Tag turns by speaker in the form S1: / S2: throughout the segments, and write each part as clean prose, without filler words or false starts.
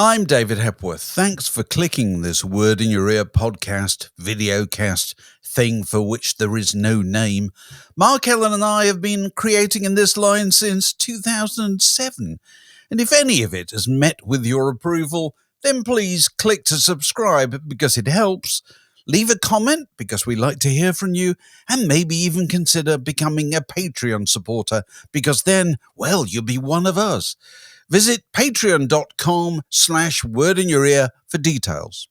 S1: I'm David Hepworth. Thanks for clicking this Word in Your Ear podcast, videocast, thing for which there is no name. Mark Ellen and I have been creating in this line since 2007. And if any of it has met with your approval, then please click to subscribe because it helps. Leave a comment because we like to hear from you, and maybe even consider becoming a Patreon supporter because then, well, you'll be one of us. Visit patreon.com/wordinyour-ear for details.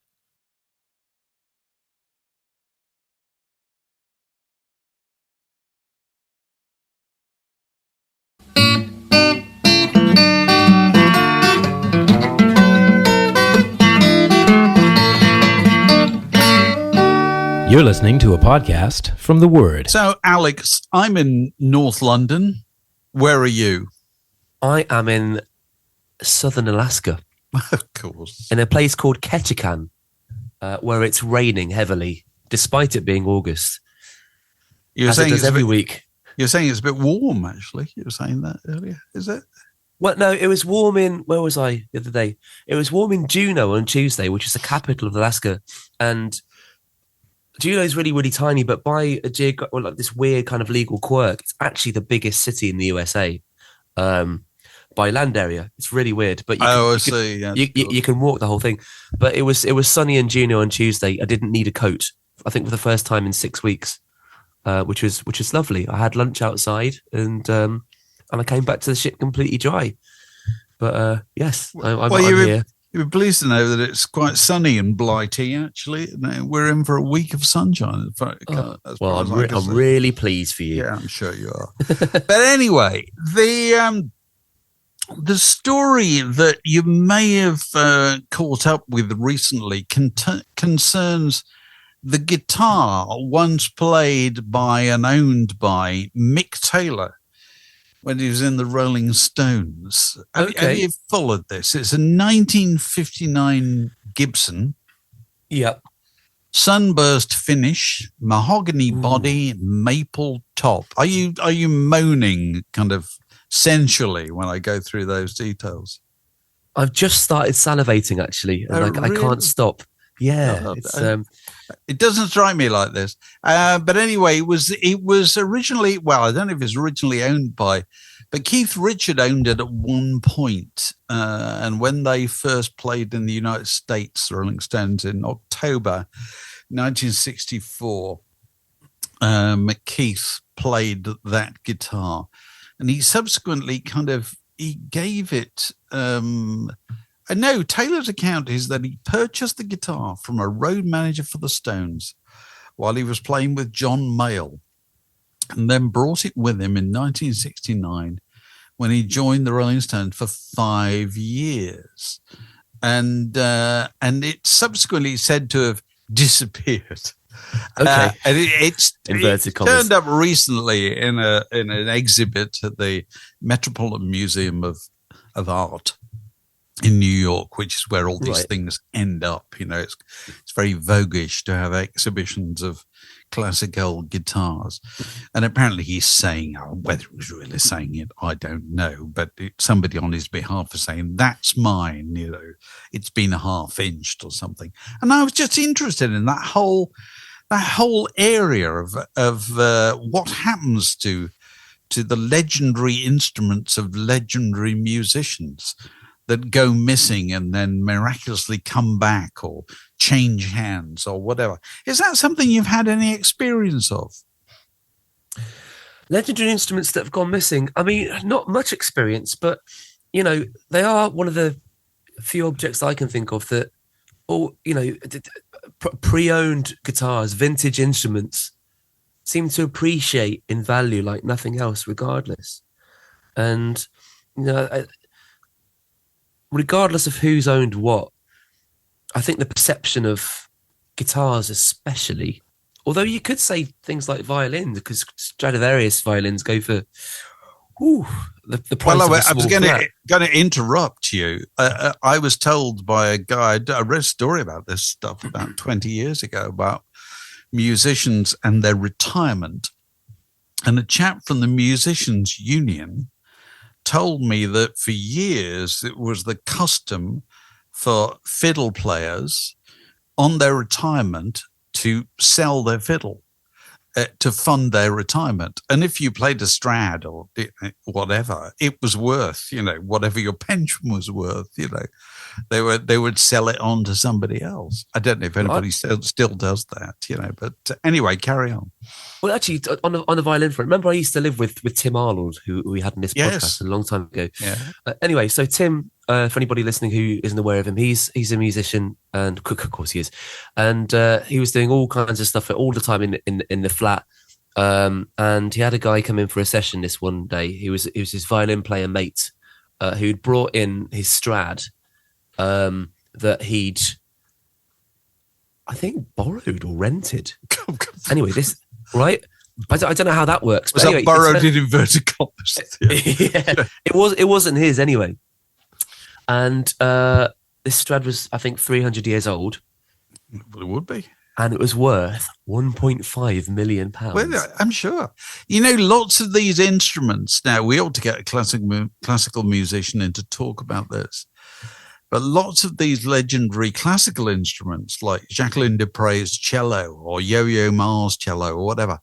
S2: You're listening to a podcast from The Word.
S1: So, Alex, I'm in North London. Where are you?
S3: I am in southern Alaska.
S1: Of course.
S3: In a place called Ketchikan, where it's raining heavily, despite it being August.
S1: You're saying
S3: it does every week.
S1: You're saying it's a bit warm, actually. You were saying that earlier, is it?
S3: Well, no, it was warm in, where was I the other day? It was warm in Juneau on Tuesday, which is the capital of Alaska. And Juneau is really, really tiny, but by like this weird kind of legal quirk, it's actually the biggest city in the USA by land area. It's really weird, but you can walk the whole thing. But it was sunny in Juneau on Tuesday. I didn't need a coat, I think, for the first time in 6 weeks, which was lovely. I had lunch outside, and I came back to the ship completely dry. But yes, I'm here.
S1: You'd be pleased to know that it's quite sunny and blighty, actually. We're in for a week of sunshine.
S3: I'm really pleased for you.
S1: Yeah, I'm sure you are. But anyway, the story that you may have caught up with recently concerns the guitar once played by and owned by Mick Taylor when he was in the Rolling Stones. Have you followed this? It's a 1959 Gibson.
S3: Yep.
S1: Sunburst finish, mahogany body, maple top. Are you moaning kind of sensually when I go through those details?
S3: I've just started salivating, actually, and I can't stop. Yeah,
S1: it doesn't strike me like this. But anyway, it was originally, well, I don't know if it's originally owned by, but Keith Richard owned it at one point. And when they first played in the United States, the Rolling Stones, in October 1964, McKeith played that guitar, and he subsequently he gave it. No, Taylor's account is that he purchased the guitar from a road manager for the Stones while he was playing with John Mayall, and then brought it with him in 1969 when he joined the Rolling Stones for 5 years. And it's subsequently said to have disappeared.
S3: Okay.
S1: And it's
S3: inverted commas.
S1: Turned up recently in an exhibit at the Metropolitan Museum of Art in New York, which is where all these things end up. You know, it's very voguish to have exhibitions of classical guitars. And apparently he's saying, whether he was really saying it, I don't know, but somebody on his behalf is saying, that's mine, you know, it's been half-inched or something. And I was just interested in that whole area of what happens to the legendary instruments of legendary musicians that go missing and then miraculously come back or change hands or whatever. Is that something you've had any experience of?
S3: Legendary instruments that have gone missing. I mean, not much experience, but, you know, they are one of the few objects I can think of that, pre-owned guitars, vintage instruments, seem to appreciate in value like nothing else, regardless. And, you know, regardless of who's owned what, I think the perception of guitars especially, although you could say things like violins, because Stradivarius violins go for the price of a small flat.
S1: I was going to interrupt you. I was told by a guy, I read a story about this stuff about 20 years ago about musicians and their retirement. And a chap from the Musicians Union told me that for years it was the custom for fiddle players on their retirement to sell their fiddle to fund their retirement. And if you played a strat or whatever, it was worth, whatever your pension was worth, they would sell it on to somebody else. I don't know if anybody still does that, but anyway, carry on.
S3: Well, actually, on the violin front, remember I used to live with Tim Arnold, who we had in this podcast a long time ago.
S1: Yeah.
S3: Anyway, so Tim, for anybody listening who isn't aware of him, he's a musician, and of course he is, and he was doing all kinds of stuff all the time in the flat. And he had a guy come in for a session this one day. He was his violin player mate, who'd brought in his Strad, that he'd, I think, borrowed or rented. Anyway, this right. I don't know how that works.
S1: Was that borrowed in inverted commas?
S3: Yeah, it wasn't his anyway. And this Strad was, I think, 300 years old.
S1: Well, it would be.
S3: And it was worth £1.5 million.
S1: Well, I'm sure. Lots of these instruments, now we ought to get a classical musician in to talk about this, but lots of these legendary classical instruments like Jacqueline Dupre's cello or Yo-Yo Ma's cello or whatever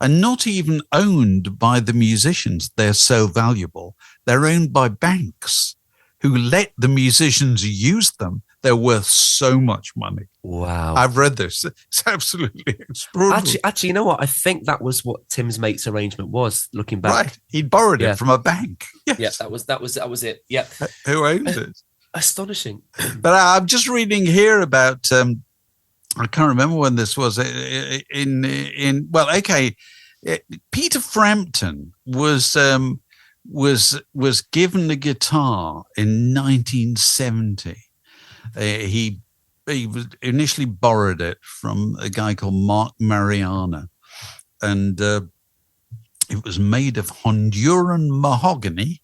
S1: are not even owned by the musicians. They're so valuable. They're owned by banks who let the musicians use them. They're worth so much money.
S3: Wow.
S1: I've read this. It's absolutely extraordinary.
S3: Actually, you know what? I think that was what Tim's mate's arrangement was, looking back.
S1: Right. He'd borrowed it from a bank. Yes.
S3: Yeah, that was it. Yeah.
S1: Who owns it?
S3: Astonishing.
S1: But I'm just reading here about, I can't remember when this was, Peter Frampton was given a guitar in 1970. He initially borrowed it from a guy called Mark Mariana, and it was made of Honduran mahogany.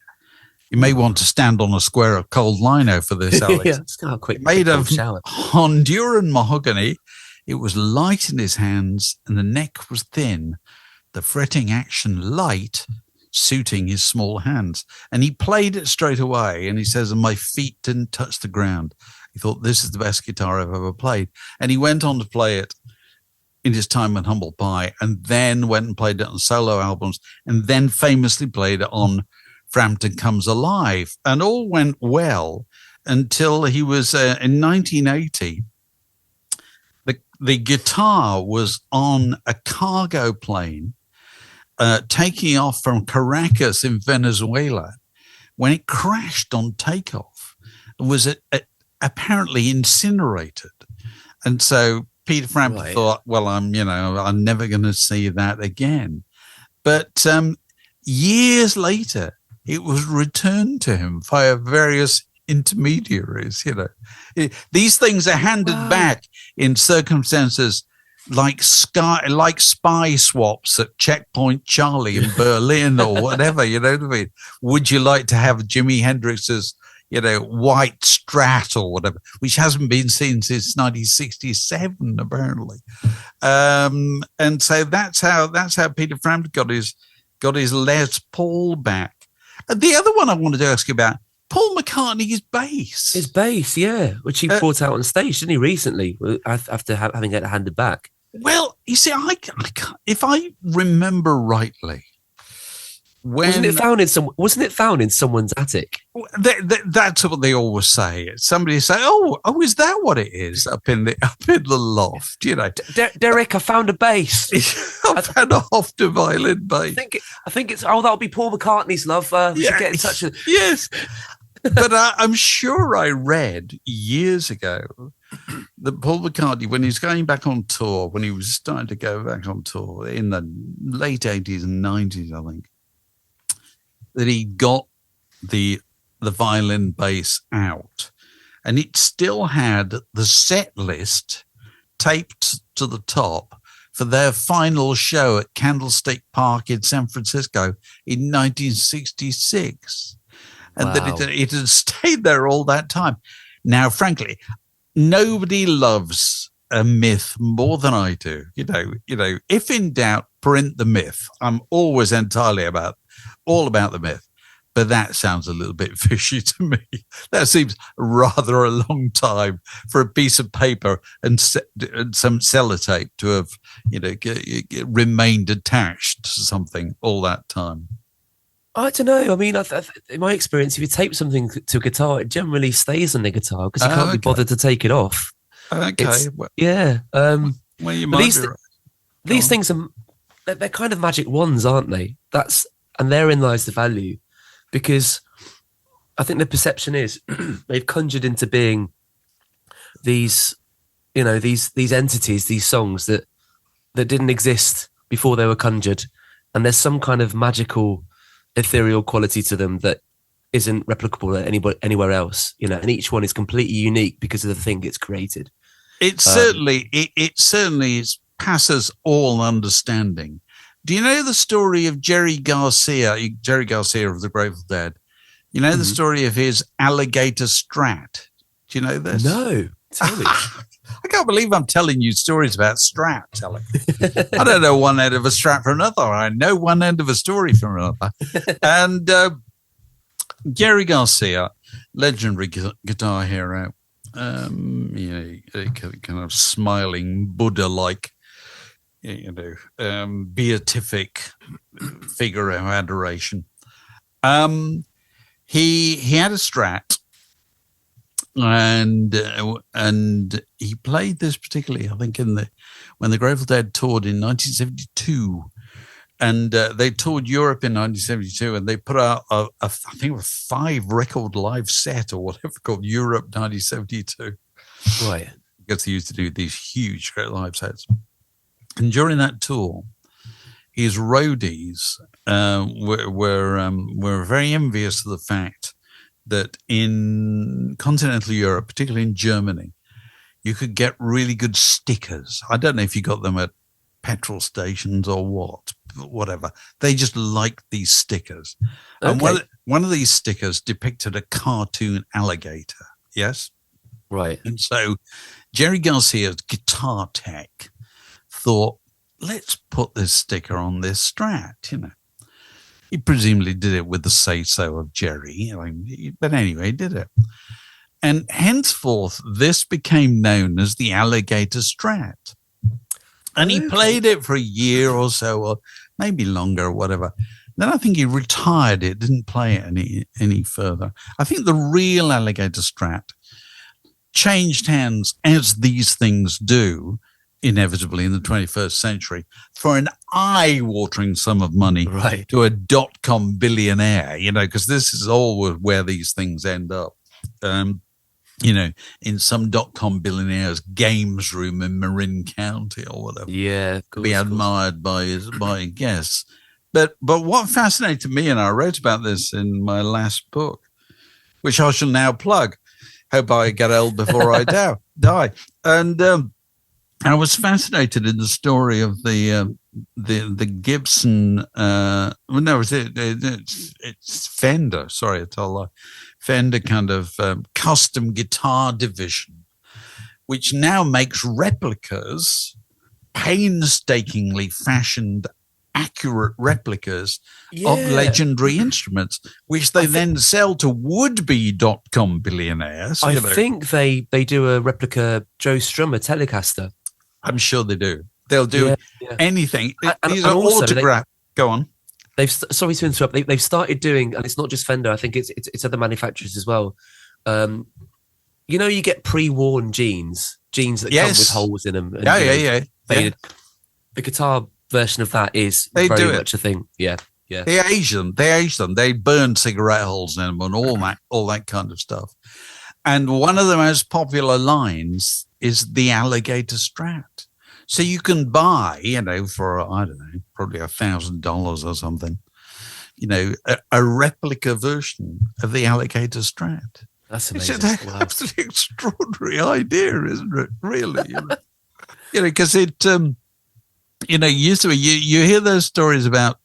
S1: You may want to stand on a square of cold lino for this, Alex.
S3: Yeah, it's kind of quick.
S1: Made of Honduran mahogany. It was light in his hands, and the neck was thin. The fretting action light, suiting his small hands. And he played it straight away, and he says, and my feet didn't touch the ground. He thought, this is the best guitar I've ever played. And he went on to play it in his time at Humble Pie, and then went and played it on solo albums, and then famously played it on Frampton Comes Alive. And all went well until he was, in 1980, the guitar was on a cargo plane taking off from Caracas in Venezuela when it crashed on takeoff and was apparently incinerated. And so Peter Frampton thought, well, I'm never going to see that again. But years later, it was returned to him via various intermediaries. These things are handed back in circumstances like spy swaps at Checkpoint Charlie in Berlin or whatever. You know what I mean? Would you like to have Jimi Hendrix's white Strat or whatever, which hasn't been seen since 1967 apparently. And so that's how Peter Frampton got his Les Paul back. And the other one I wanted to ask you about, Paul McCartney's bass.
S3: His bass, yeah, which he brought out on stage, didn't he, recently, after having it handed back?
S1: Well, you see, I if I remember rightly, wasn't it
S3: found in someone's attic?
S1: That's what they always say. Somebody say, "Oh, is that what it is up in the loft?"
S3: Derek, I found a bass.
S1: I found a Hofner violin bass.
S3: I think it's that'll be Paul McCartney's, love. We should get in touch with.
S1: Yes, but I'm sure I read years ago that Paul McCartney, when he was going back on tour, when he was starting to go back on tour in the late 80s and 90s, I think, that he got the violin bass out, and it still had the set list taped to the top for their final show at Candlestick Park in San Francisco in 1966. And that it had stayed there all that time. Now, frankly, nobody loves a myth more than I do. If in doubt, print the myth. I'm always entirely all about the myth. But that sounds a little bit fishy to me. That seems rather a long time for a piece of paper and some sellotape to have, remained attached to something all that time.
S3: I don't know. I mean, in my experience, if you tape something to a guitar, it generally stays on the guitar because you can't be bothered to take it off.
S1: Okay.
S3: Yeah.
S1: Well, you might be right.
S3: These things they're kind of magic wands, aren't they? And therein lies the value, because I think the perception is they've conjured into being these entities, these songs that didn't exist before they were conjured, and there's some kind of magical, ethereal quality to them that isn't replicable anywhere else. And each one is completely unique because of the thing it's created. It certainly
S1: passes all understanding. Do you know the story of Jerry Garcia of the Grateful Dead? You know the story of his alligator strat? Do you know this?
S3: No, tell me.
S1: I can't believe I'm telling you stories about strat, Alex. I don't know one end of a strat from another. I know one end of a story from another. And Jerry Garcia, legendary guitar hero, a kind of smiling Buddha-like, beatific figure of adoration. He had a strat, and he played this particularly, I think, when the Grateful Dead toured in 1972, and they toured Europe in 1972, and they put out I think a 5-record live set or whatever called Europe 1972.
S3: Right,
S1: because they used to do these huge great live sets. And during that tour, his roadies were very envious of the fact that in continental Europe, particularly in Germany, you could get really good stickers. I don't know if you got them at petrol stations or whatever. They just liked these stickers. Okay. And one of these stickers depicted a cartoon alligator. Yes?
S3: Right.
S1: And so Jerry Garcia's guitar tech thought, let's put this sticker on this strat, He presumably did it with the say-so of Jerry, but anyway, he did it. And henceforth, this became known as the alligator strat. And he played it for a year or so, or maybe longer, or whatever. Then I think he retired it, didn't play it any further. I think the real alligator strat changed hands, as these things do, inevitably in the 21st century, for an eye-watering sum of money to a dot-com billionaire, because this is always where these things end up. In some dot-com billionaire's games room in Marin County or whatever.
S3: Yeah,
S1: be admired by his guests. But what fascinated me, and I wrote about this in my last book, which I shall now plug. Hope I get old before I die. And I was fascinated in the story of the Gibson. It's Fender. Sorry, I told a lie. Fender kind of custom guitar division, which now makes replicas, painstakingly fashioned, accurate replicas of legendary instruments, which they then sell to would-be dot-com billionaires.
S3: I think they do a replica Joe Strummer Telecaster.
S1: I'm sure they do. They'll do anything. These are autographed. Go on.
S3: Sorry to interrupt. They've started doing, and it's not just Fender. I think it's other manufacturers as well. You get pre-worn jeans that come with holes in them. And, the guitar version of that is very much a thing. Yeah.
S1: They age them. They burn cigarette holes in them and all that kind of stuff. And one of the most popular lines is the alligator strat. So you can buy, for, I don't know, probably $1,000 or something, a replica version of the alligator strat.
S3: That's amazing.
S1: It's an absolutely extraordinary idea, isn't it? Really? Because it, used to be, you hear those stories about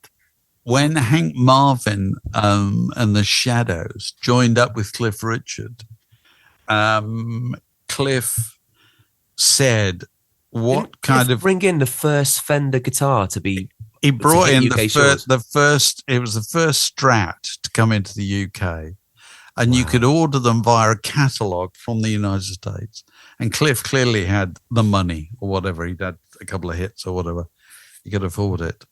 S1: when Hank Marvin and the Shadows joined up with Cliff Richard. Cliff said, bring
S3: in the first Fender guitar to be
S1: He brought in
S3: UK shores.
S1: the first. It was the first Strat to come into the UK, and you could order them via a catalogue from the United States. And Cliff clearly had the money or whatever. He'd had a couple of hits or whatever. He could afford it,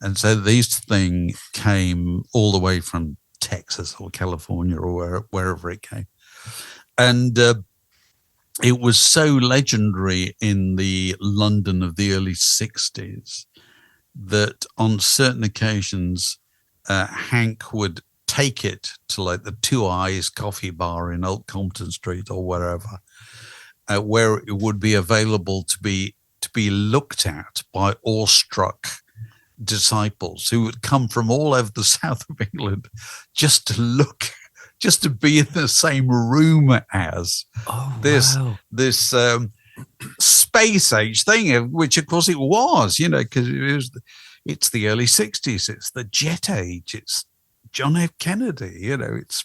S1: and so these things came all the way from Texas or California or wherever it came, and it was so legendary in the London of the early 60s that on certain occasions, Hank would take it to like the Two Eyes coffee bar in Old Compton Street or wherever, where it would be available to be looked at by awestruck disciples who would come from all over the south of England just to be in the same room as this space age thing, which of course it was, because it's the early 60s, it's the jet age, it's John F. Kennedy, it's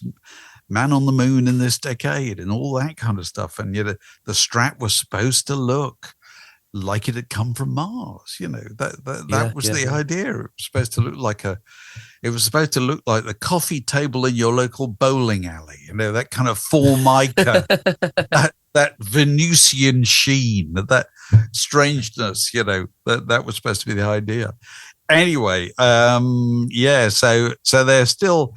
S1: man on the moon in this decade and all that kind of stuff. And the Strat was supposed to look like it had come from Mars, that was the idea. It was supposed to look like the coffee table in your local bowling alley, that kind of formica, that Venusian sheen, that strangeness, that was supposed to be the idea. Anyway, so they're still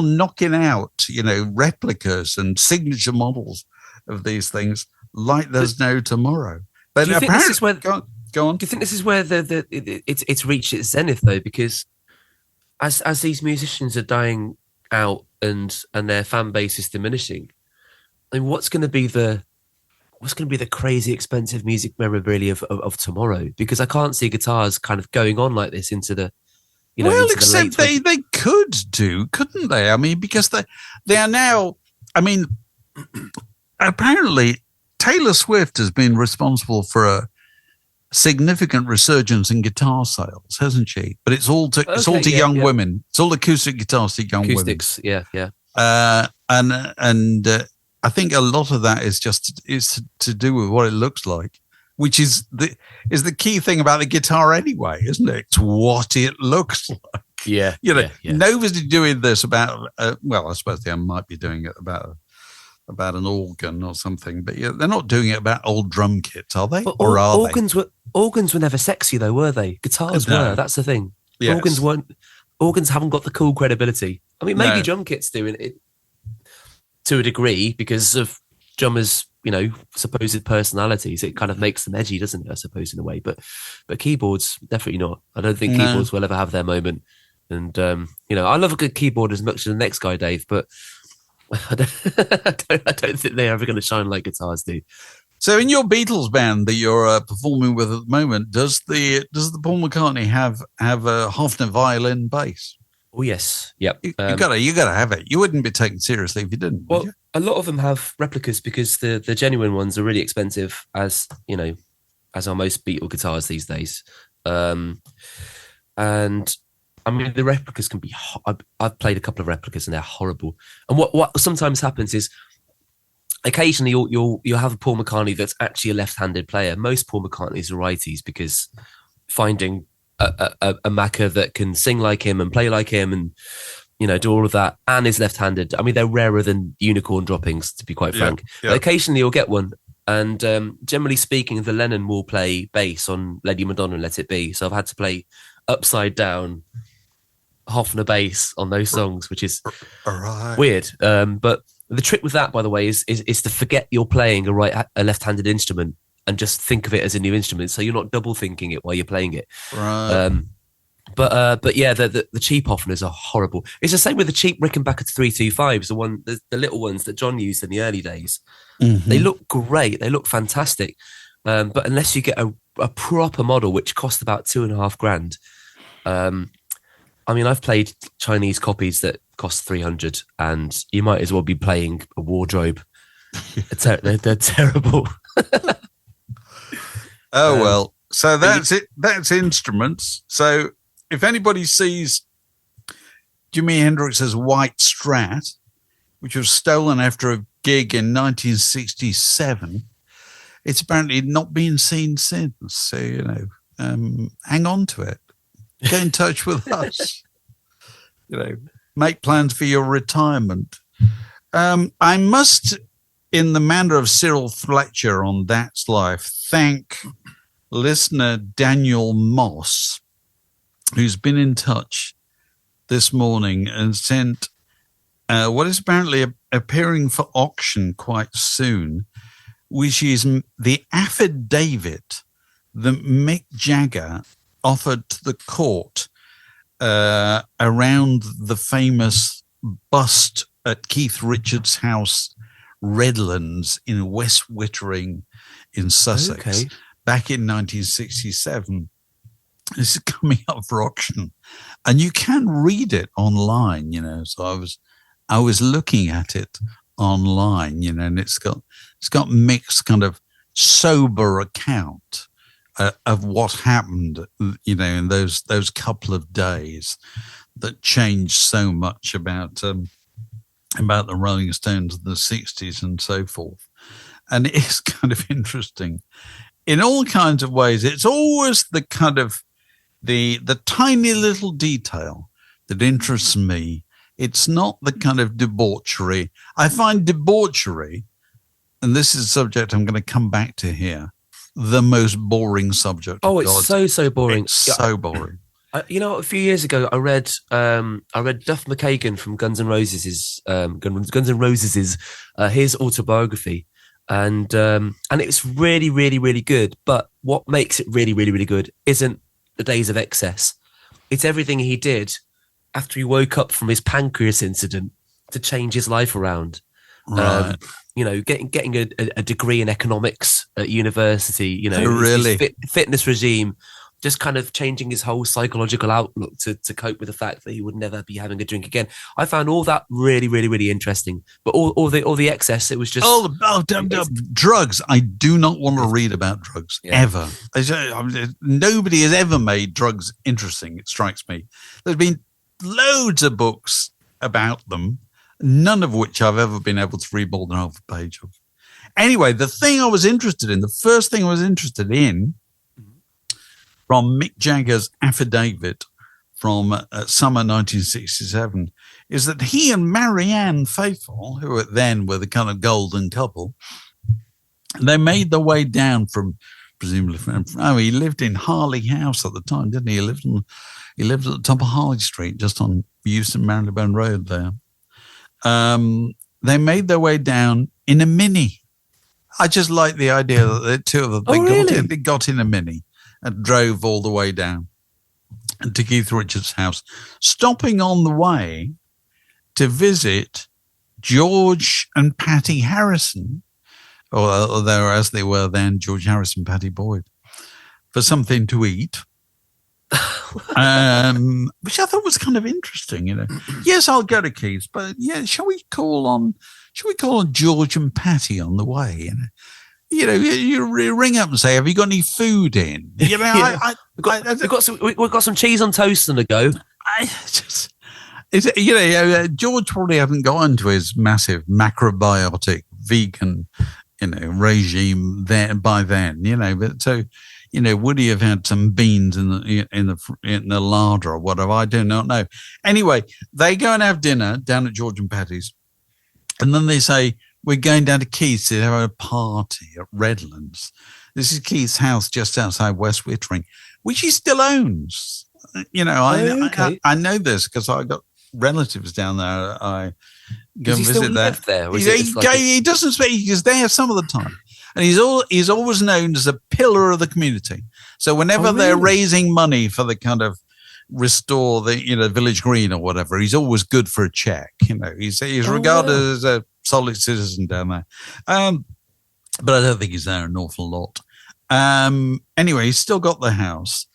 S1: knocking out, replicas and signature models of these things like there's no tomorrow. But
S3: do you think this is where,
S1: go on.
S3: Do you think this is where it's reached its zenith though? Because as these musicians are dying out and their fan base is diminishing, I mean, what's going to be the crazy expensive music memorabilia of tomorrow? Because I can't see guitars kind of going on like this into the,
S1: except they could do, couldn't they? I mean, because they are now. I mean, apparently Taylor Swift has been responsible for a significant resurgence in guitar sales, hasn't she? But it's all to young women. It's all acoustic guitars to young
S3: acoustics,
S1: women.
S3: Yeah.
S1: And I think a lot of that is to do with what it looks like, which is the key thing about the guitar anyway, isn't it? It's what it looks like.
S3: Yeah.
S1: Nobody's doing this about. I suppose they might be doing it about an organ or something, but they're not doing it about old drum kits, are they?
S3: But
S1: organs
S3: were never sexy though, were they? Guitars were. That's the thing. Yes. Organs haven't got the cool credibility. I mean, maybe drum kits do it to a degree because of drummers, supposed personalities. It kind of makes them edgy, doesn't it? I suppose in a way, but keyboards definitely not. I don't think keyboards will ever have their moment. And I love a good keyboard as much as the next guy, Dave, but I don't think they're ever going to shine like guitars do.
S1: So, in your Beatles band that you're performing with at the moment, does the Paul McCartney have a Hofner violin bass?
S3: Oh yes, yep.
S1: You gotta have it. You wouldn't be taken seriously if you didn't.
S3: Well, a lot of them have replicas because the genuine ones are really expensive, as are most Beatle guitars these days. And I mean, the replicas can be. I've played a couple of replicas and they're horrible. And what sometimes happens is, occasionally you'll have a Paul McCartney that's actually a left-handed player. Most Paul McCartneys are righties because finding a Macca that can sing like him and play like him and do all of that and is left-handed. I mean, they're rarer than unicorn droppings, to be quite frank. Yeah. But occasionally you'll get one. And generally speaking, the Lennon will play bass on Lady Madonna and Let It Be. So I've had to play upside down Hofner bass on those songs, which is weird. But the trick with that, by the way, is to forget you're playing a left-handed instrument and just think of it as a new instrument, so you're not double thinking it while you're playing it.
S1: Right.
S3: But yeah, the cheap Hofners are horrible. It's the same with the cheap Rickenbacker 325s, the little ones that John used in the early days. Mm-hmm. They look great. They look fantastic. But unless you get a proper model, which cost about $2,500, I mean, I've played Chinese copies that cost $300, and you might as well be playing a wardrobe. They're terrible.
S1: Well, so that's it. That's instruments. So if anybody sees Jimi Hendrix's White Strat, which was stolen after a gig in 1967, it's apparently not been seen since. So hang on to it. Get in touch with us. Make plans for your retirement. I must, in the manner of Cyril Fletcher on That's Life, thank listener Daniel Moss, who's been in touch this morning and sent what is apparently appearing for auction quite soon, which is the affidavit that Mick Jagger offered to the court around the famous bust at Keith Richards' house, Redlands, in West Wittering in Sussex, back in 1967. This is coming up for auction, and you can read it online. So I was looking at it online, and it's got Mick's kind of sober account of what happened, in those couple of days that changed so much about the Rolling Stones of the 60s and so forth. And it is kind of interesting in all kinds of ways. It's always the kind of the tiny little detail that interests me. It's not the kind of debauchery. I find debauchery, and this is a subject I'm going to come back to here, the most boring subject.
S3: Oh, it's so boring.
S1: It's so boring.
S3: A few years ago, I read Duff McKagan from Guns N' Roses' his autobiography, and it's really, really, really good. But what makes it really, really, really good isn't the days of excess. It's everything he did after he woke up from his pancreas incident to change his life around.
S1: Right.
S3: Getting a degree in economics at university,
S1: really
S3: his fitness regime, just kind of changing his whole psychological outlook to cope with the fact that he would never be having a drink again. I found all that really, really, really interesting. But all the excess, it was just
S1: drugs. I do not want to read about drugs ever. Nobody has ever made drugs interesting. It strikes me. There's been loads of books about them, none of which I've ever been able to read more than half a page of. Anyway, the first thing I was interested in from Mick Jagger's affidavit from summer 1967 is that he and Marianne Faithfull, who then were the kind of golden couple, they made their way down from, presumably he lived in Harley House at the time, didn't he? He lived at the top of Harley Street, just on Euston Marylebone Road there. They made their way down in a Mini. I just like the idea that the two of them, they got in a Mini and drove all the way down to Keith Richards' house, stopping on the way to visit George and Patty Harrison, or as they were then, George Harrison, Patty Boyd, for something to eat. Which I thought was kind of interesting, Yes, I'll go to Keith's, but shall we call on George and Patty on the way? You ring up and say, "Have you got any food in?"
S3: We've got some cheese on toast on the go.
S1: George probably hadn't got into his massive macrobiotic vegan, regime by then, but so. Would he have had some beans in the larder or whatever? I do not know. Anyway, they go and have dinner down at George and Patty's, and then they say, "We're going down to Keith's to have a party at Redlands." This is Keith's house just outside West Wittering, which he still owns. I know this because I got relatives down there. I go and visit there.
S3: There?
S1: He doesn't speak. He's there some of the time. And he's always known as a pillar of the community. So whenever they're raising money for the kind of restore the Village Green or whatever, he's always good for a check. He's regarded as a solid citizen down there. But I don't think he's there an awful lot. Anyway, he's still got the house.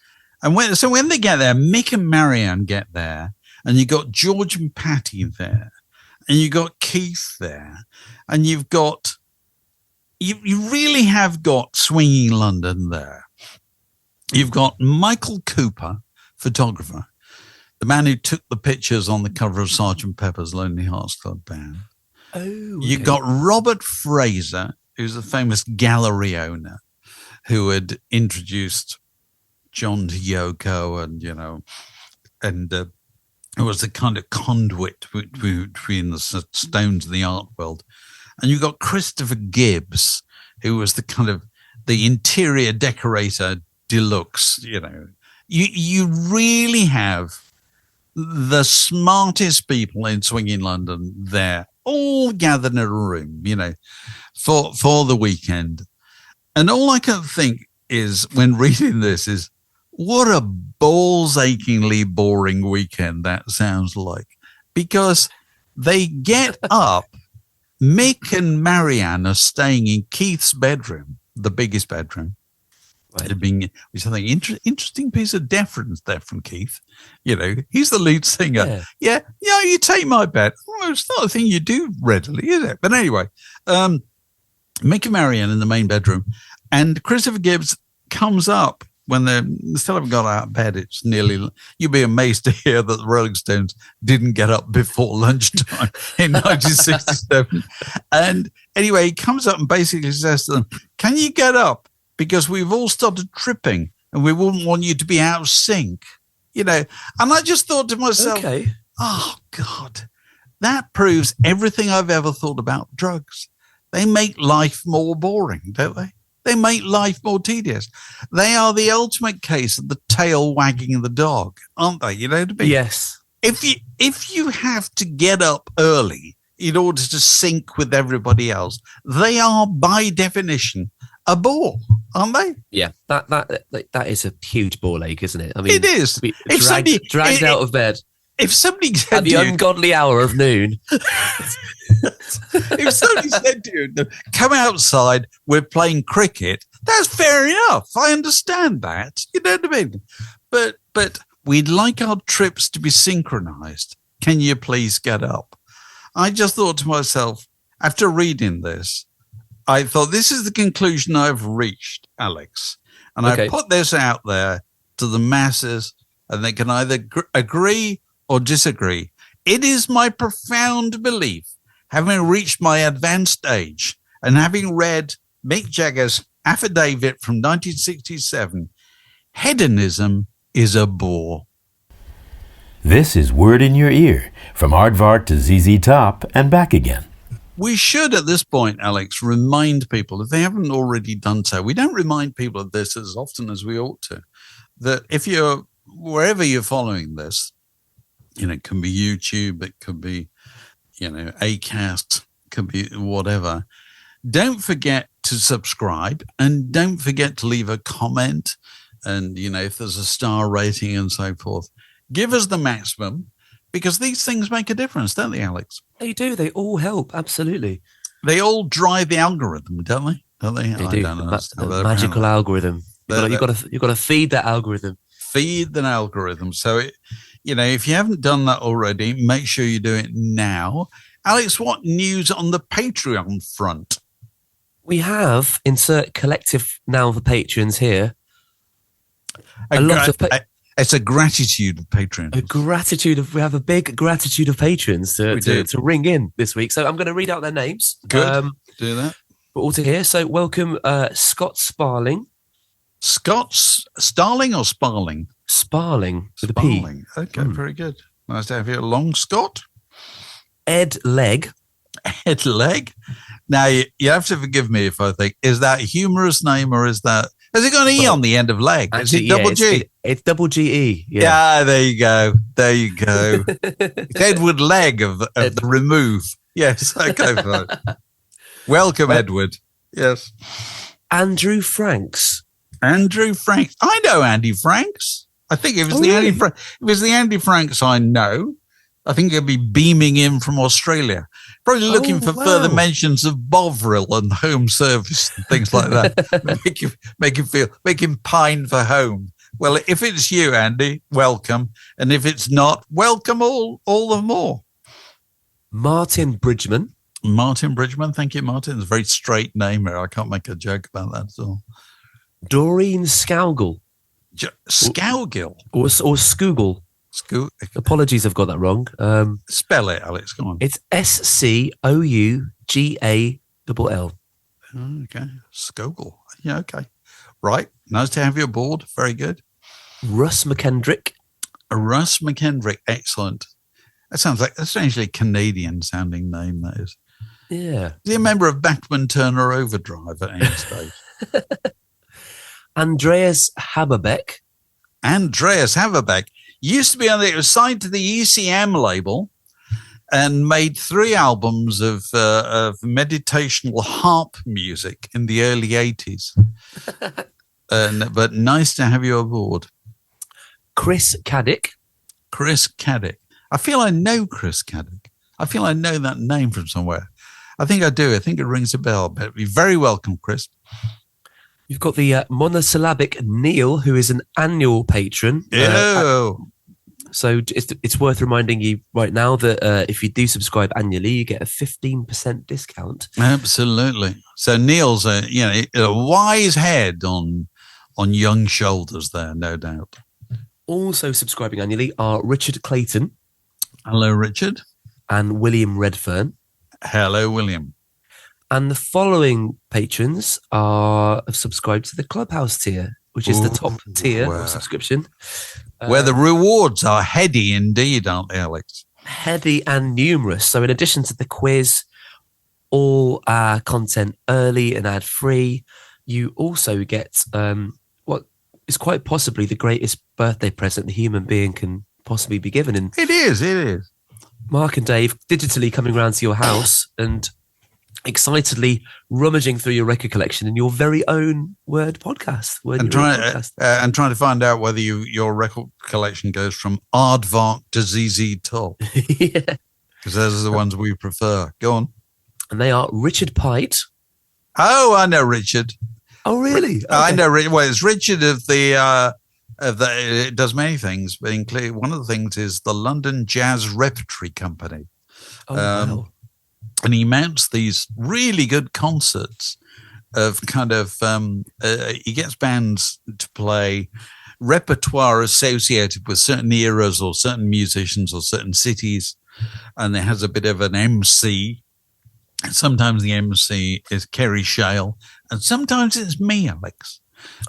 S1: And when they get there, Mick and Marianne get there, and you got George and Patty there, and you got Keith there, and you've got. You really have got swinging London there. You've got Michael Cooper, photographer, the man who took the pictures on the cover of Sgt. Pepper's Lonely Hearts Club Band.
S3: Oh, okay.
S1: You've got Robert Fraser, who's a famous gallery owner who had introduced John to Yoko, and it was the kind of conduit between the Stones and the art world. And you got Christopher Gibbs, who was the kind of the interior decorator deluxe. You really have the smartest people in swinging London there, all gathered in a room, for the weekend. And all I can think is, when reading this, is what a balls-achingly boring weekend that sounds like. Because they get up, Mick and Marianne are staying in Keith's bedroom, the biggest bedroom. Right. Which I think interesting piece of deference there from Keith. He's the lead singer. Yeah, you take my bed. Well, it's not a thing you do readily, is it? But anyway, Mick and Marianne in the main bedroom, and Christopher Gibbs comes up when they still haven't got out of bed. It's nearly, you'd be amazed to hear that the Rolling Stones didn't get up before lunchtime in 1967. And anyway, he comes up and basically says to them, "Can you get up? Because we've all started tripping and we wouldn't want you to be out of sync." And I just thought to myself, okay. Oh, God, that proves everything I've ever thought about drugs. They make life more boring, don't they? They make life more tedious. They are the ultimate case of the tail wagging the dog, aren't they? You know what I mean?
S3: Yes.
S1: If you have to get up early in order to sync with everybody else, they are by definition a bore, aren't they?
S3: Yeah, that is a huge ball ache, isn't it? I mean,
S1: it is.
S3: Dragged out of bed.
S1: If somebody said
S3: at the ungodly hour of noon,
S1: if somebody said to you, "Come outside, we're playing cricket," that's fair enough. I understand that. You know what I mean? But we'd like our trips to be synchronized. Can you please get up? I just thought to myself, after reading this, I thought, this is the conclusion I've reached, Alex. And I put this out there to the masses, and they can either agree or disagree. It is my profound belief, having reached my advanced age and having read Mick Jagger's affidavit from 1967, hedonism is a bore.
S2: This is Word in Your Ear, from Aardvark to ZZ Top and back again.
S1: We should, at this point, Alex, remind people, if they haven't already done so, we don't remind people of this as often as we ought to, that if you're, wherever you're following this, it can be YouTube, it could be, Acast, it could be whatever. Don't forget to subscribe, and don't forget to leave a comment. And, if there's a star rating and so forth, give us the maximum, because these things make a difference, don't they, Alex?
S3: They do. They all help. Absolutely.
S1: They all drive the algorithm, don't they? Don't they?
S3: They do. The magical algorithm. You've got to feed that algorithm.
S1: Feed the algorithm. So, if you haven't done that already, make sure you do it now. Alex, what news on the Patreon front?
S3: We have, insert collective now for patrons here,
S1: it's a gratitude of patrons.
S3: We have a big gratitude of patrons to ring in this week. So I'm going to read out their names.
S1: Good. Do that.
S3: We're all to hear. So welcome Scott Sparling.
S1: Scott Starling or Sparling?
S3: Sparling with a P.
S1: Sparling. Okay, very good. Nice to have you along, Scott.
S3: Ed Legg.
S1: Ed Legg. Now, you have to forgive me if I think, is that a humorous name, or is that... Has it got an E on the end of leg?
S3: Actually,
S1: is it double G?
S3: It's double GE.
S1: Yeah, there you go. It's Edward Legg of the Remove. Yes, okay, fine. Welcome, Edward. Yes.
S3: Andrew Franks.
S1: Andrew Franks. I know Andy Franks. I think if it's the Andy Franks I know, I think he'll be beaming in from Australia. Probably looking for further mentions of Bovril and home service and things like that. make him pine for home. Well, if it's you, Andy, welcome. And if it's not, welcome all the more.
S3: Martin Bridgman.
S1: Martin Bridgman. Thank you, Martin. It's a very straight name here. I can't make a joke about that at all.
S3: Doreen Scougal.
S1: Scougal?
S3: Or Scoogle. Apologies, I've got that wrong.
S1: Spell it, Alex. Come on.
S3: It's Scougal.
S1: Okay. Scougal. Yeah, okay. Right. Nice to have you aboard. Very good.
S3: Russ McKendrick.
S1: Russ McKendrick, excellent. That sounds like a strangely Canadian sounding name, that is.
S3: Yeah.
S1: Is he a member of Bachman Turner Overdrive at any stage?
S3: Andreas Haberbeck.
S1: Andreas Haverbeck used to be on it was signed to the ECM label and made 3 albums of meditational harp music in the early 80s. But nice to have you aboard.
S3: Chris Caddick.
S1: Chris Caddick. I feel I know Chris Caddick. I feel I know that name from somewhere. I think I do. I think it rings a bell. But you're very welcome, Chris.
S3: You've got the monosyllabic Neil, who is an annual patron. So it's worth reminding you right now that if you do subscribe annually, you get a 15% discount.
S1: Absolutely. So Neil's a wise head on young shoulders there, no doubt.
S3: Also subscribing annually are Richard Clayton.
S1: Hello, Richard.
S3: And William Redfern.
S1: Hello, William.
S3: And the following patrons have subscribed to the Clubhouse tier, which is the top tier of subscription.
S1: Where the rewards are heady indeed, aren't they, Alex?
S3: Heady and numerous. So in addition to the quiz, all our content early and ad-free, you also get what is quite possibly the greatest birthday present the human being can possibly be given. And
S1: it is.
S3: Mark and Dave digitally coming around to your house and excitedly rummaging through your record collection in your very own Word podcast.
S1: And trying to find out whether your record collection goes from Aardvark to ZZ Top.
S3: Yeah.
S1: Because those are the ones we prefer. Go on.
S3: And they are Richard Pite.
S1: Oh, I know Richard.
S3: Oh, really? Okay.
S1: I know. Well, it's Richard of the. It does many things, but include one of the things is the London Jazz Repertory Company.
S3: Oh, wow.
S1: And he mounts these really good concerts of kind of, he gets bands to play repertoire associated with certain eras or certain musicians or certain cities. And it has a bit of an MC. Sometimes the MC is Kerry Shale and sometimes it's me, Alex.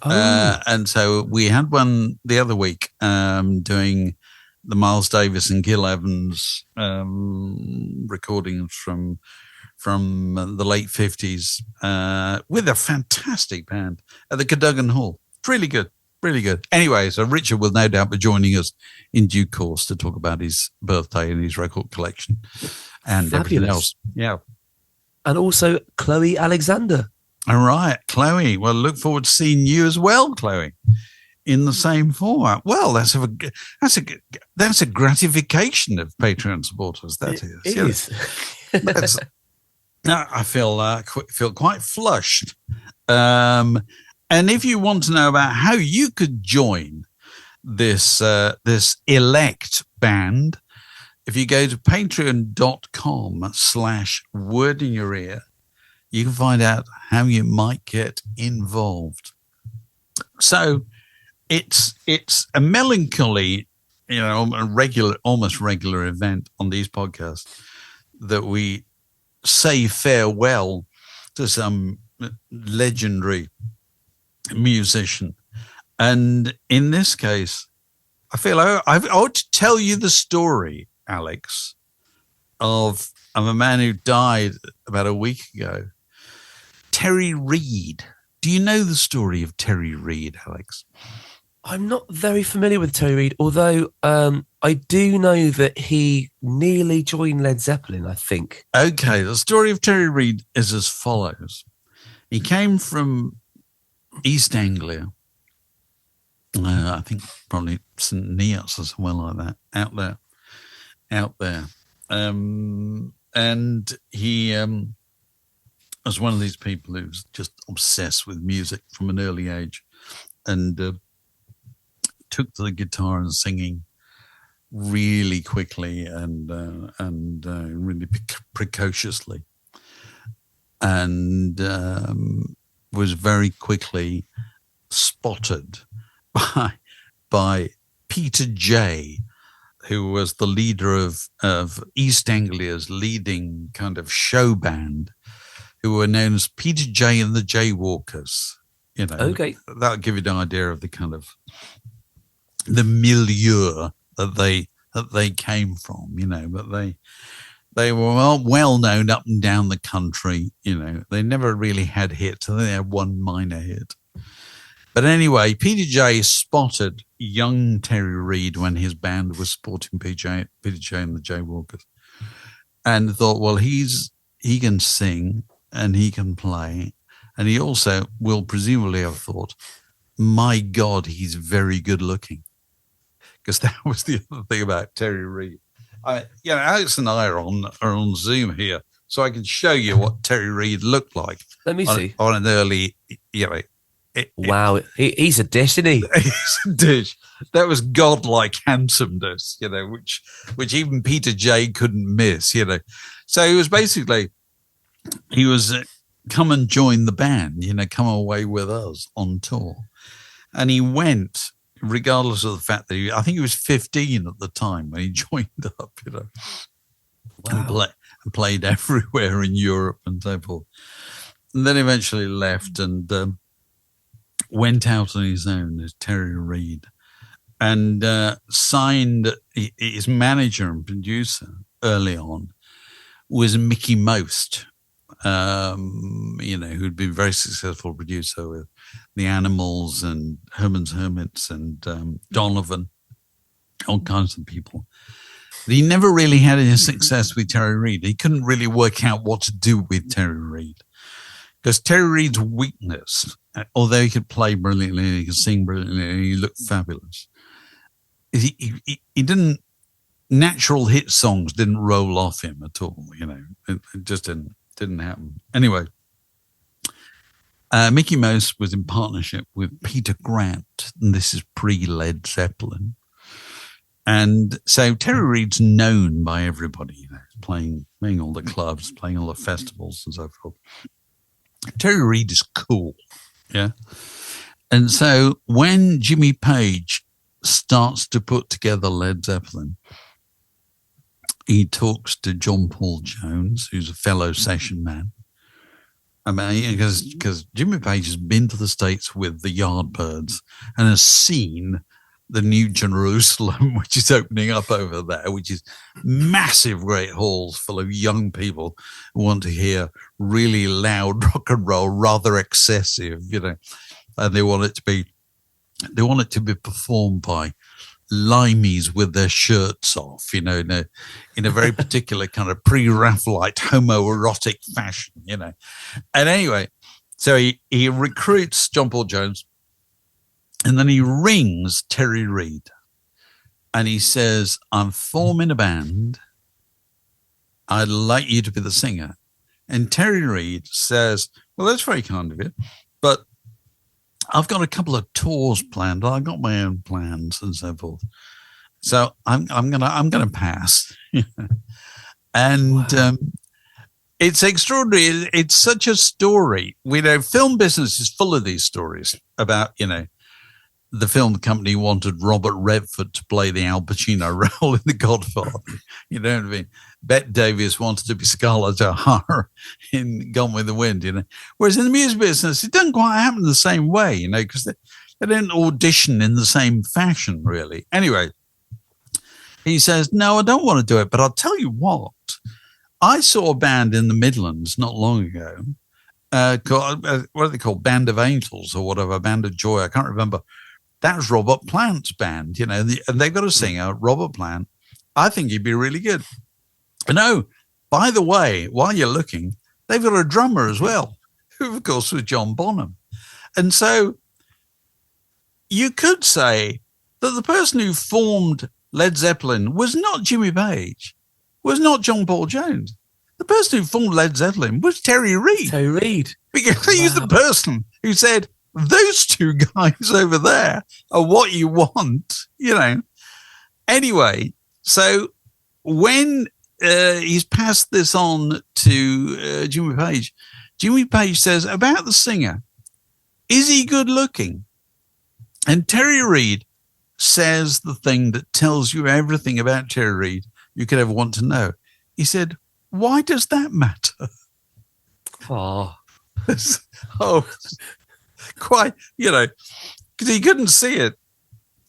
S1: And so we had one the other week doing the Miles Davis and Gil Evans recordings from the late 50s with a fantastic band at the Cadogan Hall. Really good. Anyway, so Richard will no doubt be joining us in due course to talk about his birthday and his record collection and everything else. Yeah.
S3: And also Chloe Alexander.
S1: All right, Chloe. Well, look forward to seeing you as well, Chloe, in the same format. Well, that's a gratification of Patreon supporters. That
S3: it is.
S1: I feel quite flushed. And if you want to know about how you could join this elect band, if you go to patreon.com/wordinyour-ear, you can find out how you might get involved. So it's a melancholy, almost regular event on these podcasts that we say farewell to some legendary musician. And in this case, I feel I ought to tell you the story, Alex, of a man who died about a week ago. Terry Reid. Do you know the story of Terry Reid, Alex?
S3: I'm not very familiar with Terry Reid, although I do know that he nearly joined Led Zeppelin, I think.
S1: Okay, the story of Terry Reid is as follows. He came from East Anglia, I think probably St. Neots or somewhere like that, out there. And he was one of these people who's just obsessed with music from an early age and took to the guitar and singing really quickly and really precociously, and was very quickly spotted by Peter J, who was the leader of East Anglia's leading kind of show band, who were known as Peter J and the Jaywalkers. Okay, that'll give you an idea of the kind of the milieu that they came from, but they were well known up and down the country. They never really had hits. I think they had one minor hit. But anyway, Peter J spotted young Terry Reid when his band was supporting Peter J and the Jaywalkers, and thought, well, he can sing and he can play, and he also will presumably have thought, my God, he's very good looking, because that was the other thing about Terry Reid. Alex and I are on Zoom here, so I can show you what Terry Reid looked like.
S3: Let me see
S1: on an early,
S3: wow, he's a dish, isn't he?
S1: He's a dish. That was godlike handsomeness, which even Peter J couldn't miss, So he was basically, come and join the band, come away with us on tour. And he went, regardless of the fact that I think he was 15 at the time when he joined up,
S3: Wow.
S1: and played everywhere in Europe and so forth. And then eventually left and went out on his own as Terry Reid, and signed his manager and producer early on was Mickey Most, who'd been a very successful producer with the Animals and Herman's Hermits and Donovan, all kinds of people. But he never really had any success with Terry Reid. He couldn't really work out what to do with Terry Reid, because Terry Reid's weakness, although he could play brilliantly and he could sing brilliantly and he looked fabulous, he didn't, natural hit songs didn't roll off him at all. It just didn't happen. Anyway, Mickey Mouse was in partnership with Peter Grant, and this is pre-Led Zeppelin. And so Terry Reid's known by everybody, playing all the clubs, playing all the festivals and so forth. Terry Reid is cool, yeah. And so when Jimmy Page starts to put together Led Zeppelin, he talks to John Paul Jones, who's a fellow session man. I mean, because Jimmy Page has been to the States with the Yardbirds and has seen the New Jerusalem, which is opening up over there, which is massive, great halls full of young people who want to hear really loud rock and roll, rather excessive, and they want it to be performed by limeys with their shirts off, in a very particular kind of pre-Raphaelite homoerotic fashion, And anyway, so he recruits John Paul Jones, and then he rings Terry Reid and he says, I'm forming a band. I'd like you to be the singer. And Terry Reid says, well, that's very kind of you, but I've got a couple of tours planned. I've got my own plans and so forth. So I'm gonna pass. And wow. It's extraordinary. It's such a story. Film business is full of these stories about, the film company wanted Robert Redford to play the Al Pacino role in The Godfather. You know what I mean? Bette Davis wanted to be Scarlett O'Hara in Gone with the Wind, Whereas in the music business, it doesn't quite happen the same way, because they didn't audition in the same fashion, really. Anyway, he says, no, I don't want to do it, but I'll tell you what. I saw a band in the Midlands not long ago called, what are they called? Band of Angels or whatever, Band of Joy. I can't remember. That was Robert Plant's band, and they've got a singer, Robert Plant. I think he'd be really good. No, by the way, while you're looking, they've got a drummer as well, who, of course, was John Bonham. And so you could say that the person who formed Led Zeppelin was not Jimmy Page, was not John Paul Jones. The person who formed Led Zeppelin was Terry Reid.
S3: Terry Reid.
S1: Because he's the person who said, those two guys over there are what you want, Anyway, so when he's passed this on to Jimmy Page says about the singer, is he good looking? And Terry Reid says the thing that tells you everything about Terry Reid you could ever want to know. He said, why does that matter?
S3: Oh,
S1: quite, because he couldn't see it.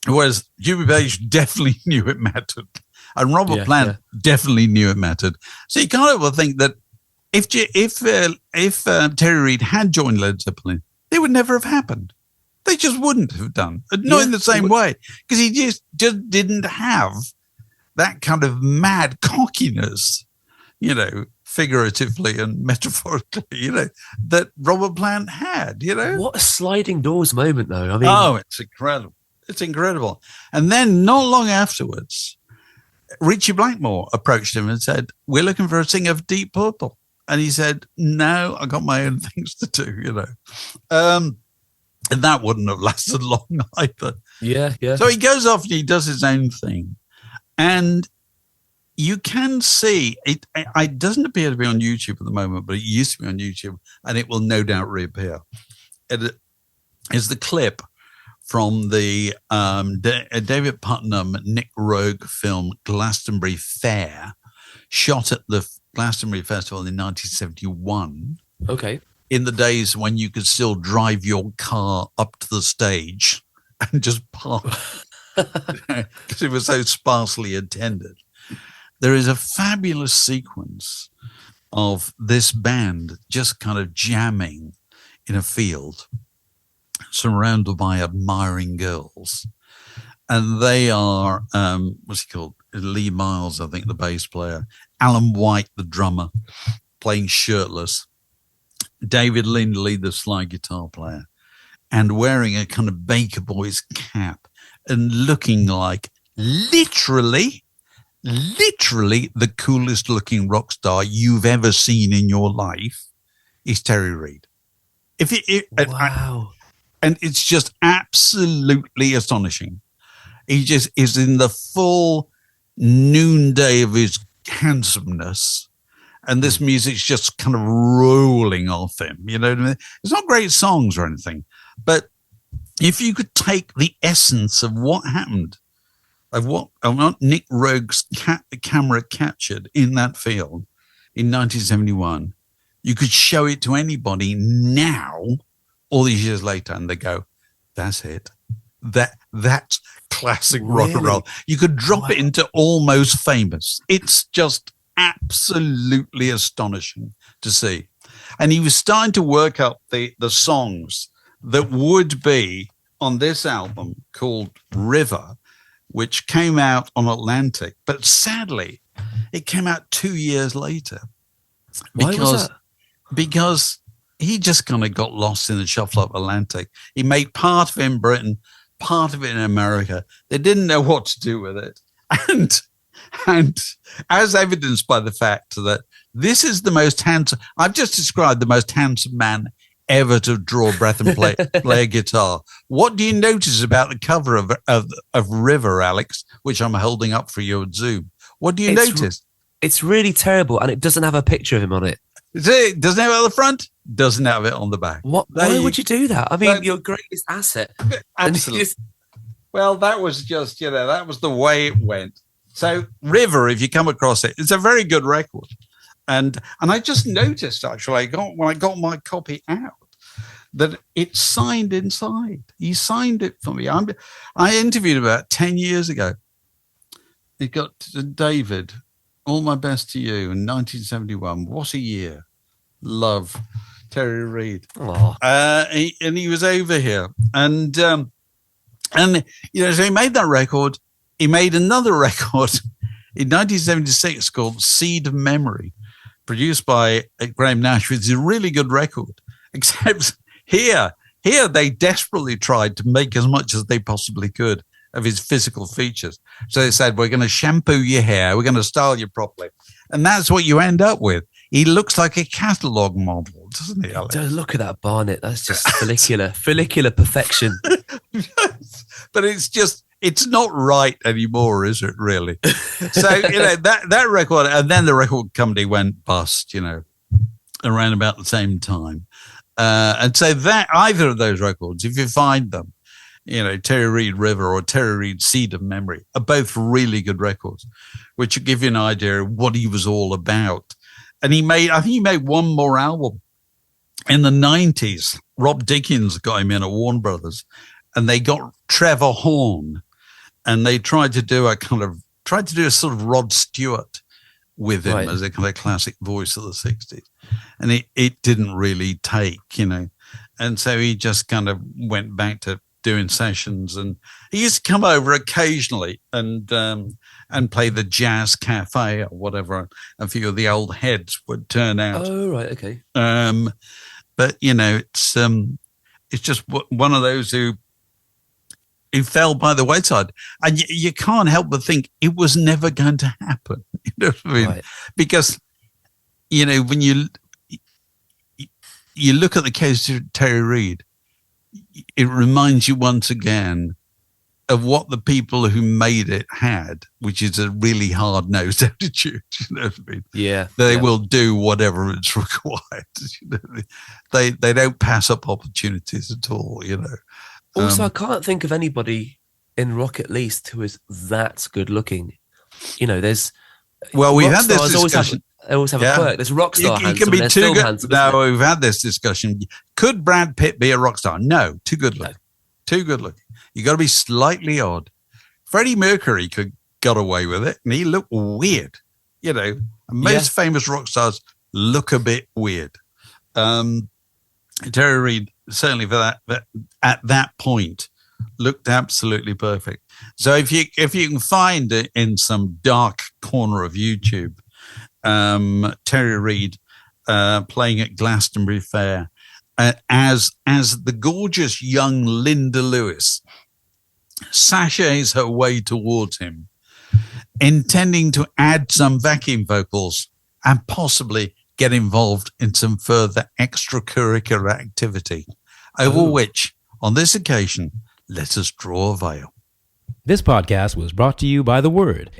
S1: Whereas Jimmy Page definitely knew it mattered. And Robert Plant definitely knew it mattered. So you can't ever think that if Terry Reid had joined Led Zeppelin, they would never have happened. They just wouldn't have done. Not in the same way. Because he just didn't have that kind of mad cockiness, you know, figuratively and metaphorically, you know, that Robert Plant had, you know.
S3: What a sliding doors moment, though. I mean,
S1: it's incredible. It's incredible. And then not long afterwards, Richie Blackmore approached him and said, "We're looking for a singer of Deep Purple." And he said, "No, I got my own things to do," you know. And that wouldn't have lasted long either.
S3: Yeah.
S1: So he goes off and he does his own thing. And you can see, it doesn't appear to be on YouTube at the moment, but it used to be on YouTube, and it will no doubt reappear. It is the clip from the David Putnam, Nick Rogue film Glastonbury Fair, shot at the Glastonbury Festival in 1971.
S3: Okay.
S1: In the days when you could still drive your car up to the stage and just park because it was so sparsely attended. There is a fabulous sequence of this band just kind of jamming in a field, surrounded by admiring girls. And they are, what's he called? Lee Miles, I think, the bass player. Alan White, the drummer, playing shirtless. David Lindley, the slide guitar player, and wearing a kind of Baker Boys cap and looking like literally the coolest looking rock star you've ever seen in your life is Terry Reid.
S3: Wow.
S1: And it's just absolutely astonishing. He just is in the full noonday of his handsomeness. And this music's just kind of rolling off him. You know what I mean? It's not great songs or anything. But if you could take the essence of what happened, of what Nick Rogue's camera captured in that field in 1971, you could show it to anybody now, all these years later, and they go, "That's it. That's classic rock and roll." You could drop it into Almost Famous. It's just absolutely astonishing to see. And he was starting to work up the songs that would be on this album called River, which came out on Atlantic. But sadly, it came out 2 years later.
S3: Why was that?
S1: Because he just kind of got lost in the shuffle of Atlantic. He made part of it in Britain, part of it in America. They didn't know what to do with it. And as evidenced by the fact that this is the most handsome, I've just described the most handsome man ever to draw breath and play a guitar. What do you notice about the cover of River, Alex, which I'm holding up for you at Zoom? What do you notice?
S3: It's really terrible, and it doesn't have a picture of him on it.
S1: It doesn't have it on the front, doesn't have it on the back.
S3: Why would you do that? I mean, your greatest asset.
S1: Absolutely. Well, that was just, that was the way it went. So River, if you come across it, it's a very good record. And I just noticed, actually, when I got my copy out, that it's signed inside. He signed it for me. I interviewed him about 10 years ago. He got David, All My Best to You in 1971. What a year. Love, Terry Reid. And he was over here. And so he made that record. He made another record in 1976 called Seed of Memory, produced by Graham Nash, which is a really good record. Except here they desperately tried to make as much as they possibly could of his physical features. So they said, "We're going to shampoo your hair. We're going to style you properly." And that's what you end up with. He looks like a catalogue model, doesn't he, Alex?
S3: Look at that Barnett. That's just follicular perfection.
S1: But it's not right anymore, is it, really? So, that record, and then the record company went bust, around about the same time. And so that either of those records, if you find them, Terry Reid River or Terry Reid Seed of Memory, are both really good records, which will give you an idea of what he was all about. And I think he made one more album in the 90s. Rob Dickens got him in at Warner Brothers, and they got Trevor Horn and they tried to do a sort of Rod Stewart with him as a kind of classic voice of the 60s. And it didn't really take, And so he just kind of went back to doing sessions, and he used to come over occasionally and play the Jazz Cafe or whatever. A few of the old heads would turn out.
S3: Oh, right. Okay.
S1: But, it's just one of those who fell by the wayside, and you can't help but think it was never going to happen. You know what I mean?
S3: Right.
S1: Because when you look at the case of Terry Reid, it reminds you once again of what the people who made it had, which is a really hard-nosed attitude. You know what I mean?
S3: Yeah,
S1: they will do whatever is required. They don't pass up opportunities at all.
S3: Also, I can't think of anybody in rock, at least, who is that good looking. There's
S1: we've had this discussion.
S3: They always have a quirk. There's rock star handsome.
S1: Can be
S3: and
S1: too good.
S3: Handsome,
S1: no, we've had this discussion. Could Brad Pitt be a rock star? No, too good looking. No. Too good looking. You got to be slightly odd. Freddie Mercury got away with it, and he looked weird. Most famous rock stars look a bit weird. Terry Reid, certainly for that at that point, looked absolutely perfect. So if you can find it in some dark corner of YouTube, Terry Reid playing at Glastonbury Fair as the gorgeous young Linda Lewis sashays her way towards him, intending to add some backing vocals and possibly get involved in some further extracurricular activity, over which, on this occasion, let us draw a veil.
S2: This podcast was brought to you by The Word.